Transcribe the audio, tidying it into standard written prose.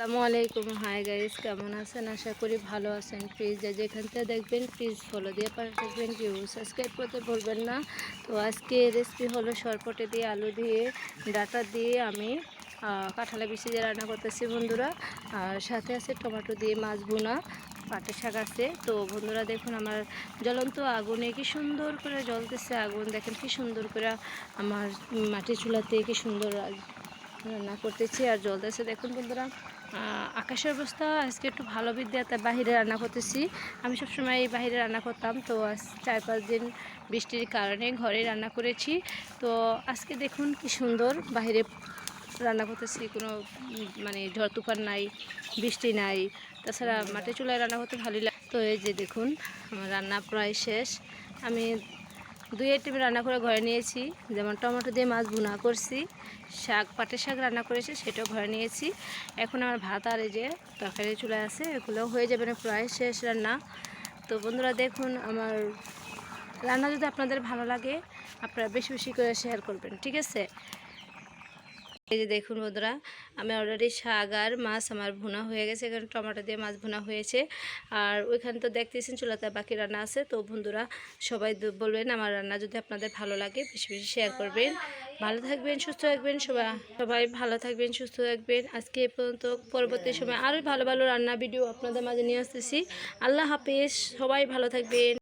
আসসালামু আলাইকুম। Hi guys, কেমন আছেন? আশা করি ভালো আছেন। প্লিজ যেখান থেকে দেখবেন প্লিজ ফলো দিয়ে পাশে থাকবেন, কেউ সাবস্ক্রাইব করতে ভুলবেন না। তো আজকে রেসিপি হলো সরপটে দিয়ে আলু দিয়ে ডাটা দিয়ে আমি কাঁঠালের বিচি দিয়ে রান্না করতেছি বন্ধুরা। আর সাথে আছে টমেটো দিয়ে মাছ ভুনা, পাটের শাক আছে। তো বন্ধুরা দেখুন আমার জ্বলন্ত আগুনে কি সুন্দর করে জ্বলতেছে আগুন, দেখেন কি সুন্দর করে আমার মাটির চুলাতে কি সুন্দর রান্না করতেছি আর জ্বলতেছে। দেখুন বন্ধুরা আকাশের অবস্থা আজকে একটু ভালো বিদ্যা, তাই বাহিরে রান্না করতেছি। আমি সবসময় এই বাহিরে রান্না করতাম, তো আজ 4-5 দিন বৃষ্টির কারণে ঘরে রান্না করেছি। তো আজকে দেখুন কি সুন্দর বাহিরে রান্না করতেছি, কোনো মানে ঝড় তুফান নাই, বৃষ্টি নাই। তাছাড়া মাটির চুলায় রান্না করতে ভালোই লাগে। তো এই যে দেখুন আমার রান্না প্রায় শেষ। আমি 2 আইটেম রান্না করে ঘরে নিয়েছি, যেমন টমেটো দিয়ে মাছ ভুনা করছি, পাটের শাক রান্না করেছি সেটাও ঘরে নিয়েছি। এখন আমার ভাত আর এই যে তরকারি চুলায় আছে, এগুলো হয়ে যাবে না, প্রায় শেষ রান্না। তো বন্ধুরা দেখুন আমার রান্না যদি আপনাদের ভালো লাগে আপনারা বেশি বেশি করে শেয়ার করবেন, ঠিক আছে? এই যে দেখুন বন্ধুরা আমি অলরেডি শাক আর মাছ আমার ভুনা হয়ে গেছে, এখানে টমেটো দিয়ে মাছ ভুনা হয়েছে। আর ওইখানে তো দেখতেছেন চুলাতে বাকি রান্না আছে। তো বন্ধুরা সবাই বলবেন আমার রান্না যদি আপনাদের ভালো লাগে বেশি বেশি শেয়ার করবেন। ভালো থাকবেন, সুস্থ থাকবেন, সবাই ভালো থাকবেন, সুস্থ থাকবেন। আজকে এ পর্যন্ত, পরবর্তী সময় আরও ভালো ভালো রান্না ভিডিও আপনাদের মাঝে নিয়ে আসতেছি। আল্লাহ হাফেজ, সবাই ভালো থাকবেন।